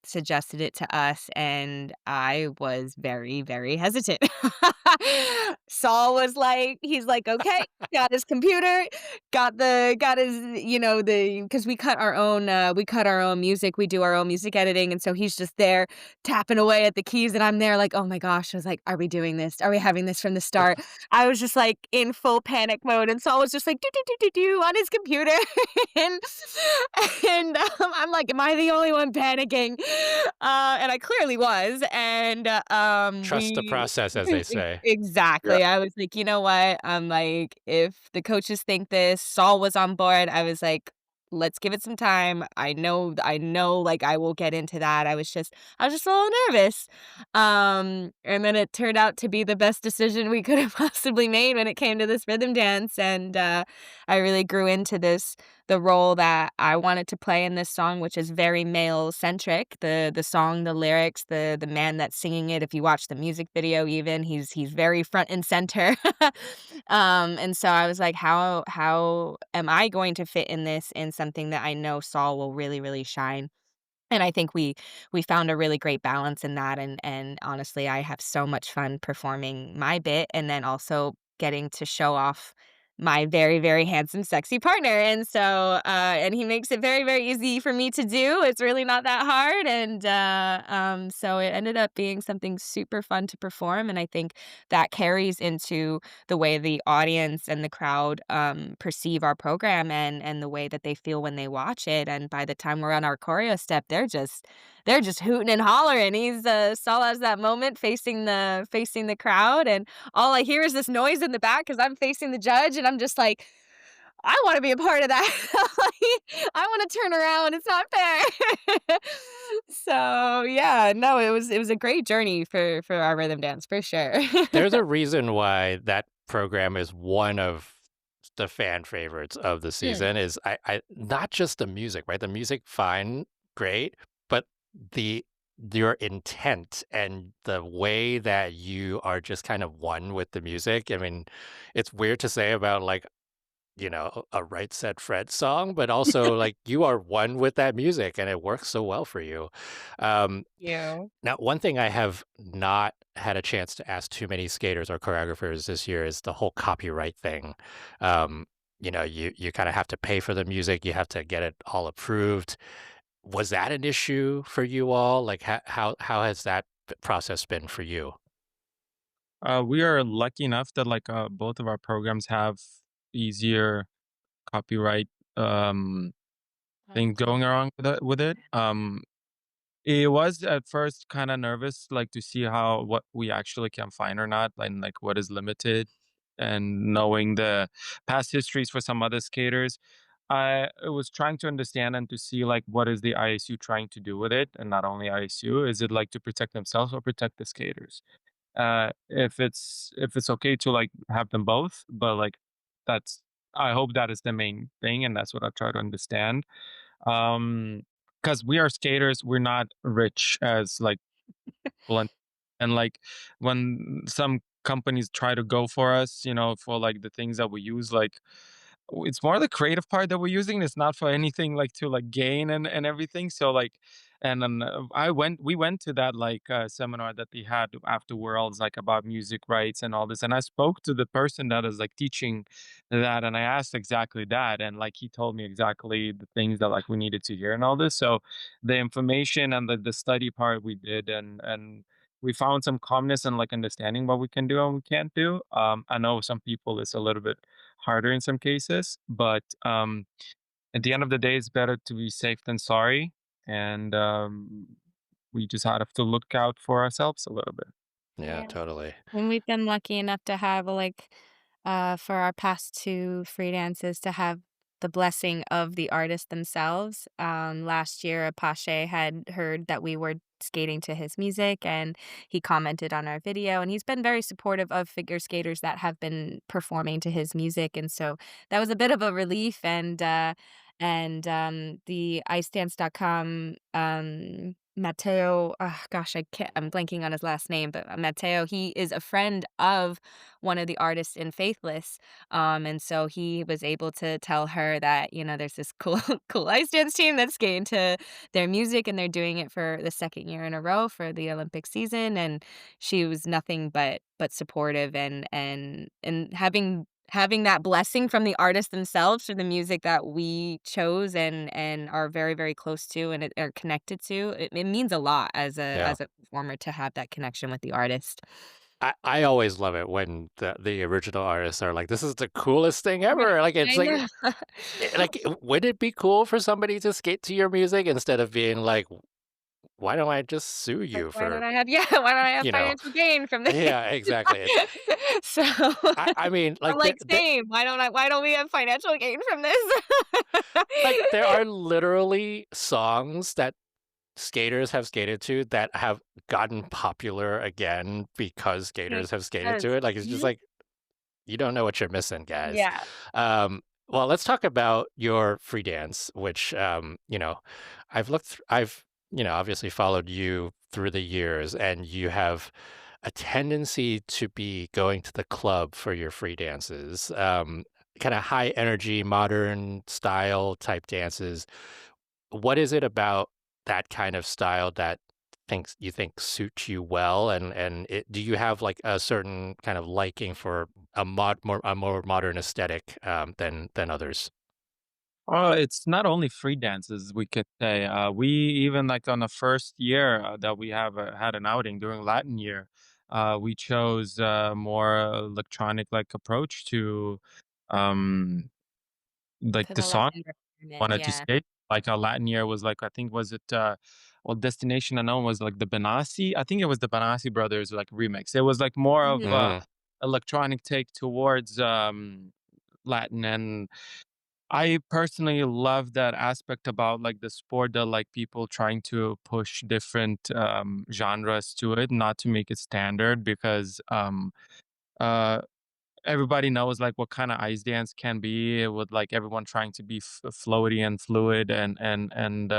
suggested it to us, and I was very, very hesitant. Saul was like he's like, "Okay," got his computer, got his the because we cut our own music, we do our own music editing, and so he's just there tapping away at the keys, and I'm there like, "Oh my gosh," I was like, "Are we doing this? Are we having this from the start?" I was just, like, in full panic mode, and Saul was just like, "Do, do, do, do, do," on his computer, and I'm like, "Am I the only one panicking?" And I clearly was, and, Trust the we process, as they say. Yeah. exactly, I was like, "You know what?" I'm like, "If the coaches think this" Saul was on board, I was like, "Let's give it some time. I know, like, I will get into that." I was just a little nervous. And then it turned out to be the best decision we could have possibly made when it came to this rhythm dance, and, I really grew into the role that I wanted to play in this song, which is very male centric. The song, the lyrics, the man that's singing it, if you watch the music video even, he's very front and center. And so I was like, how am I going to fit in this in something that I know Saul will really, really shine? And I think we found a really great balance in that, and honestly, I have so much fun performing my bit and then also getting to show off my very, very handsome, sexy partner, and so, and he makes it very, very easy for me to do, it's really not that hard, and, so it ended up being something super fun to perform, and I think that carries into the way the audience and the crowd, perceive our program and the way that they feel when they watch it, and by the time we're on our choreo step, they're just hooting and hollering. Saul has that moment facing the crowd, and all I hear is this noise in the back because 'cause I'm facing the judge, and I'm just like, "I wanna be a part of that." I wanna turn around, it's not fair. So, yeah, no, it was a great journey for our rhythm dance, for sure. There's a reason why that program is one of the fan favorites of the Mm. season. Is I not just the music, right? The music, fine, great, but the your intent and the way that you are just kind of one with the music. I mean, it's weird to say about like, a Right Said Fred song, but also like you are one with that music and it works so well for you. Um, You. Now, one thing I have not had a chance to ask too many skaters or choreographers this year is the whole copyright thing. Um, you kind of have to pay for the music, you have to get it all approved. Was that an issue for you all? Like, how has that process been for you? We are lucky enough that like both of our programs have easier copyright um Oh, thing cool. going around with it. It was at first kind of nervous, like to see how what we actually can find or not, and like what is limited, and knowing the past histories for some other skaters. I was trying to understand and to see like what is the ISU trying to do with it, and not only ISU, is it like to protect themselves or protect the skaters? If it's okay to like have them both, but like that's I hope that is the main thing, and that's what I try to understand. Um, because we are skaters, we're not rich as like blunt, and like when some companies try to go for us, for like the things that we use, like it's more the creative part that we're using. It's not for anything like to like gain and everything. So like, and then we went to that like seminar that they had after Worlds, like about music rights and all this. And I spoke to the person that is like teaching that, and I asked exactly that, and like he told me exactly the things that like we needed to hear and all this. So the information and the study part we did, and we found some calmness and like understanding what we can do and we can't do. I know some people it's a little bit harder in some cases, but at the end of the day, it's better to be safe than sorry, and we just have to look out for ourselves a little bit. Yeah, Yeah. totally. And we've been lucky enough to have, like, for our past 2 free dances to have the blessing of the artists themselves. Last year, Apache had heard that we were skating to his music, and he commented on our video, and he's been very supportive of figure skaters that have been performing to his music, and so that was a bit of a relief, and the icedance.com, Matteo, gosh, I'm blanking on his last name, but Matteo, he is a friend of one of the artists in Faithless, and so he was able to tell her that, there's this cool cool ice dance team that's getting to their music, and they're doing it for the 2nd year in a row for the Olympic season, and she was nothing but supportive and having that blessing from the artists themselves for the music that we chose and are very, very close to and are connected to, it means a lot as a Yeah. performer to have that connection with the artist. I always love it when the original artists are like, "This is the coolest thing Right, ever." Like, it's I like know. would it be cool for somebody to skate to your music instead of being like, "Why don't I just sue Like, you why don't for" I have yeah, why don't I have you know financial gain from this? Yeah, exactly. So, I mean, I'm like, like, "Same, why don't we have financial gain from this?" there are literally songs that skaters have skated to that have gotten popular again because Yes, skaters have skated yes. to it. Like, it's just Mhm. like, you don't know what you're missing, guys. Yeah. Well, let's talk about your free dance, which, I've, obviously followed you through the years, and you have a tendency to be going to the club for your free dances, kind of high energy, modern style type dances. What is it about that kind of style that you think suits you well? Do you have like a certain kind of liking for a more modern aesthetic than others? It's not only free dances, we could say. We even like on the first year that we have had an outing during Latin year, we chose a more electronic like approach to um like To the the song Latin environment, wanted to yeah. skate. Like our Latin year was like I think was it well Destination Unknown was like the Benassi. I think it was the Benassi brothers like remix. It was like more of Mhm. Mm, electronic take towards Latin, and I personally love that aspect about like the sport that like people trying to push different genres to it, not to make it standard because uh everybody knows like what kind of ice dance can be with like everyone trying to be floaty and fluid and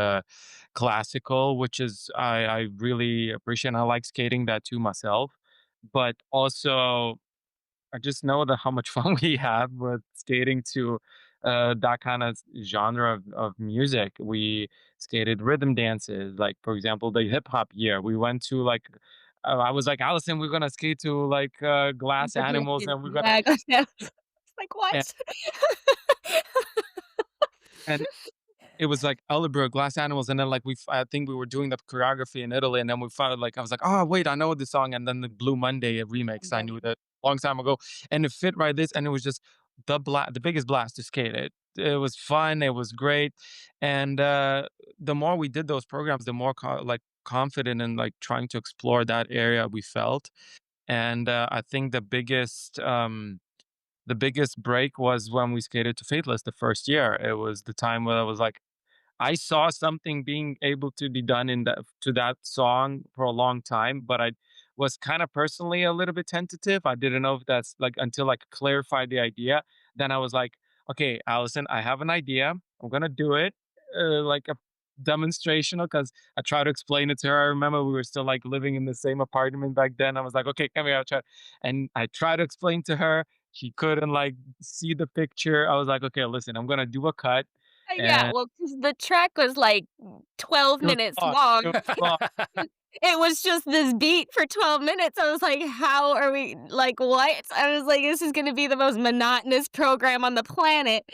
classical, which is I really appreciate. And I like skating that too myself, but also I just know that how much fun we have with skating to that kind of genre of music. We skated rhythm dances, like for example, the hip hop year. We went to like I was like, Allison, we're gonna skate to like Glass Animals, and we're gonna Yeah, yeah. It's like, and, "What?" and it was like Ellerbrook, Glass Animals, and then like I think we were doing the choreography in Italy, and then we found like I was like, oh wait, I know this song, and then the Blue Monday remix, I knew that a long time ago, and it fit right this, and it was just the biggest blast to skate it. It was fun, it was great, and the more we did those programs, the more like confident in like trying to explore that area we felt, and I think the biggest break was when we skated to Fateless the first year. It was the time where I was like, I saw something being able to be done in that to that song for a long time, but I was kind of personally a little bit tentative. I didn't know if that's like until I clarified the idea. Then I was like, okay, Allison, I have an idea. I'm gonna do it like a demonstrational because I tried to explain it to her. I remember we were still like living in the same apartment back then. I was like, okay, come here, I'll try. And I tried to explain to her. She couldn't like see the picture. I was like, okay, listen, I'm gonna do a cut Yeah, and well, 'cause the track was, like, 12 it was minutes long, it long. was long, It was just this beat for 12 minutes. I was like, "How are we like, what?" I was like, "This is gonna be the most monotonous program on the planet."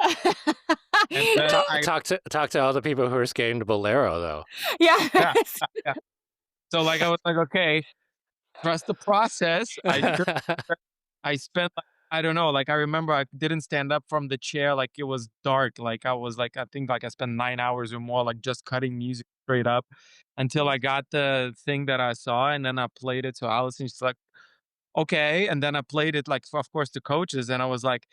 and then I Talk to all the people who are skating to Bolero, though. yeah, Yes. yeah. So, like, I was like, "Okay, trust the process." I spent, like, I don't know, like, I remember I didn't stand up from the chair, like, it was dark, like, I was, like I think, like, I spent 9 hours or more, like, just cutting music straight up until I got the thing that I saw, and then I played it to Allison, she's like, "Okay," and then I played it, like, for, of course, to coaches, and I was like,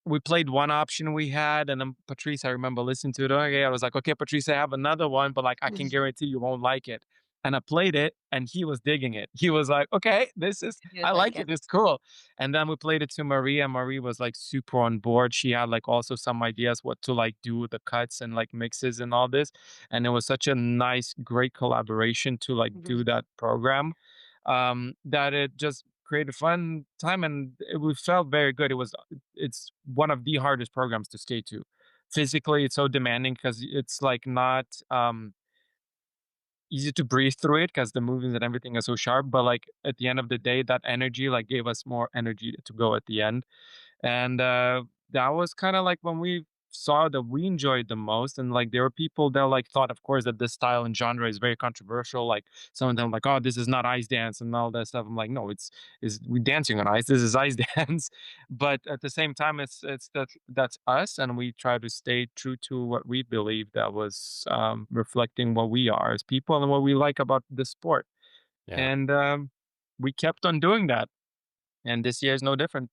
we played one option we had, and then Patrice, I remember listening to it. Okay, I was like, okay, Patrice, I have another one, but like, I can guarantee you won't like it. And I played it, and he was digging it. He was like, okay, He was I like, like "Yeah." it. It's cool. And then we played it to Maria. Marie was like super on board. She had like also some ideas what to like do with the cuts and like mixes and all this. And it was such a nice, great collaboration to like Mhm. do that program that it just created fun time and we felt very good. It's one of the hardest programs to skate to. Physically, it's so demanding because it's like not easy to breathe through it because the movements and everything are so sharp. But like at the end of the day, that energy like gave us more energy to go at the end. And that was kind of like when we saw that we enjoyed the most. And like there were people that like thought, of course, that this style and genre is very controversial. Like some of them like, oh, this is not ice dance and all that stuff. I'm like, no, it's we dancing on ice. This is ice dance. But at the same time, it's that's us, and we try to stay true to what we believe that was reflecting what we are as people and what we like about the sport. Yeah. And we kept on doing that. And this year is no different.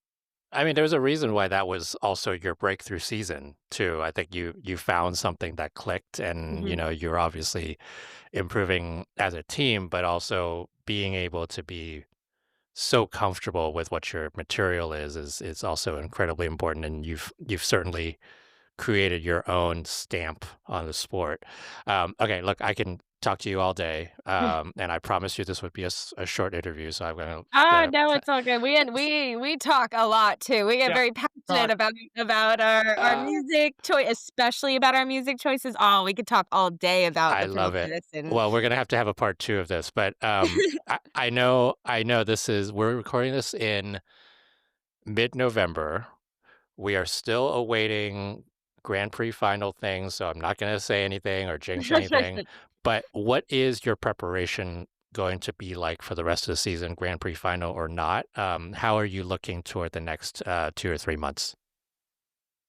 I mean, there's a reason why that was also your breakthrough season too. I think you found something that clicked, and Mhm. you're obviously improving as a team, but also being able to be so comfortable with what your material is also incredibly important. And you've certainly created your own stamp on the sport. Okay, look, I can talk to you all day, and I promise you this would be a short interview, so I'm gonna. Ah, no, it's all good. We talk a lot too. We get Yeah. very passionate Talk. about our music choice, especially about our music choices. Oh, we could talk all day about I the love it. process and Well, we're gonna have to have a part two of this, but I know we're recording this in mid-November. We are still awaiting Grand Prix final things, so I'm not going to say anything or jinx anything. But what is your preparation going to be like for the rest of the season, Grand Prix final or not? How are you looking toward the next 2 or 3 months?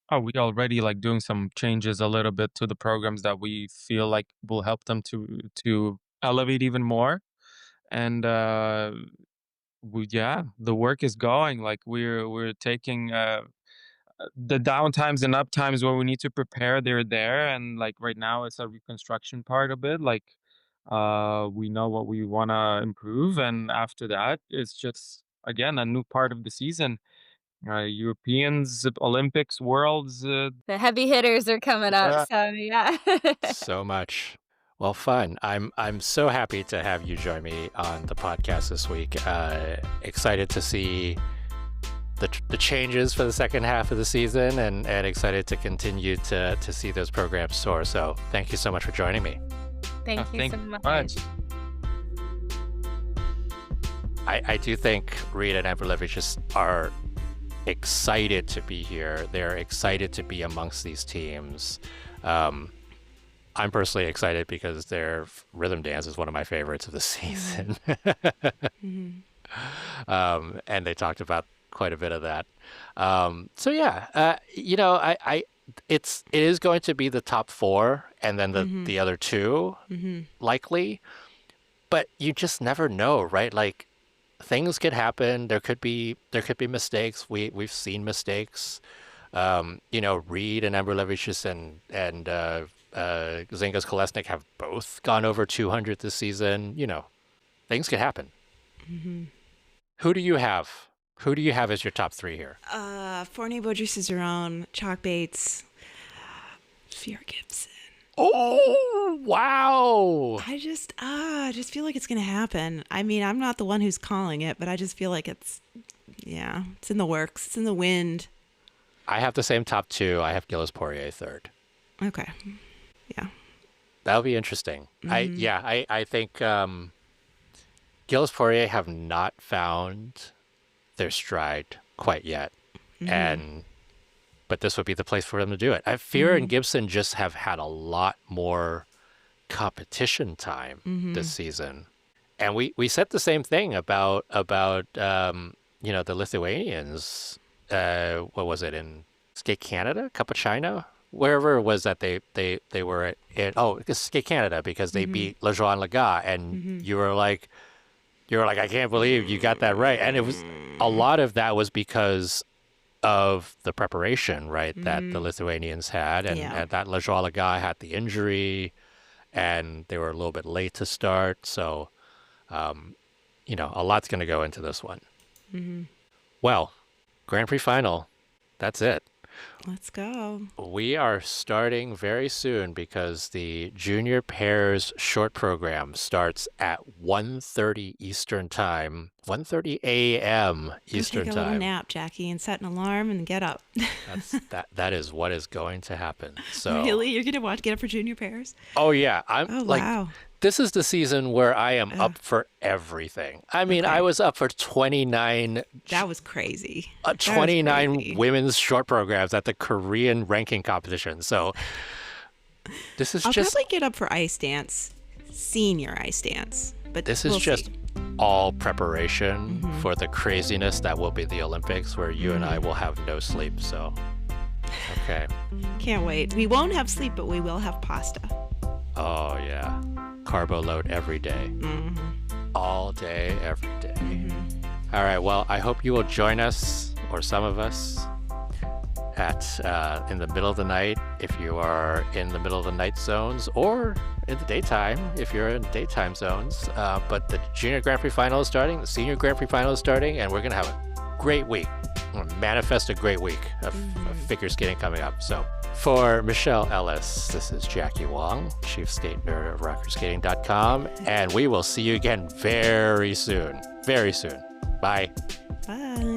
Oh, we already like doing some changes a little bit to the programs that we feel like will help them to elevate even more. And yeah, the work is going. Like we're taking the downtimes and uptimes where we need to prepare. They're there, and like right now, it's a reconstruction part of it. Like we know what we want to improve, and after that, it's just again, a new part of the season. Europeans, Olympics, Worlds. The heavy hitters are coming up, so yeah. So much. Well, fun. I'm so happy to have you join me on the podcast this week. Excited to see the changes for the second half of the season, and excited to continue to see those programs soar. So thank you so much for joining me. Thank you so much. I do think Reed and Ambrulevičius are excited to be here. They're excited to be amongst these teams. I'm personally excited because their rhythm dance is one of my favorites of the season. And they talked about quite a bit of that. So yeah, it is going to be the top 4 and then the other 2 likely, but you just never know, right? Like, things could happen. There could be mistakes. We've seen mistakes. Reed and Ambrulevičius and Zingas Kolesnik have both gone over 200 this season. Things could happen. Who do you have? Who do you have as your top 3 here? Fournier Beaudry Cizeron, Chalk Bates, Fear Gibson. Oh, wow. I just feel like it's going to happen. I mean, I'm not the one who's calling it, but I just feel like it's in the works. It's in the wind. I have the same top 2. I have Gilles Poirier 3rd. Okay. Yeah. That'll be interesting. I think Gilles Poirier have not found their stride quite yet. But this would be the place for them to do it. Fear and Gibson just have had a lot more competition time this season. And we said the same thing about the Lithuanians. What was it, in Skate Canada, Cup of China, wherever it was that they were at? Skate Canada, because they beat Lejeune Laga, and you were like, I can't believe you got that right. And it was a lot of that was because of the preparation, right, that the Lithuanians had, and that Lejeune Laga had the injury, and they were a little bit late to start. So, a lot's going to go into this one. Well, Grand Prix final, that's it. Let's go. We are starting very soon because the junior pairs short program starts at 1:30 Eastern time, 1:30 a.m. Eastern take a time. little nap, Jackie, and set an alarm and get up. That is what is going to happen. So really, you're gonna get up for junior pairs? Oh yeah, wow. This is the season where I am up for everything. I mean, I was up for 29. That was crazy. 29 women's short programs at the Korean ranking competition. So this is I'll probably get up for ice dance, senior ice dance. But this is just all preparation for the craziness that will be the Olympics, where you and I will have no sleep. So, okay. Can't wait. We won't have sleep, but we will have pasta. Oh, yeah. Carbo load every day. All day, every day. All right. Well, I hope you will join us, or some of us, in the middle of the night if you are in the middle of the night zones, or in the daytime if you're in daytime zones. But the Junior Grand Prix final is starting, the Senior Grand Prix final is starting, and we're going to have a great week. We're going to manifest a great week of figure skating coming up. So for Michelle Ellis, this is Jackie Wong, Chief Skate Nerd of RockerSkating.com, and we will see you again very soon. Very soon. Bye. Bye.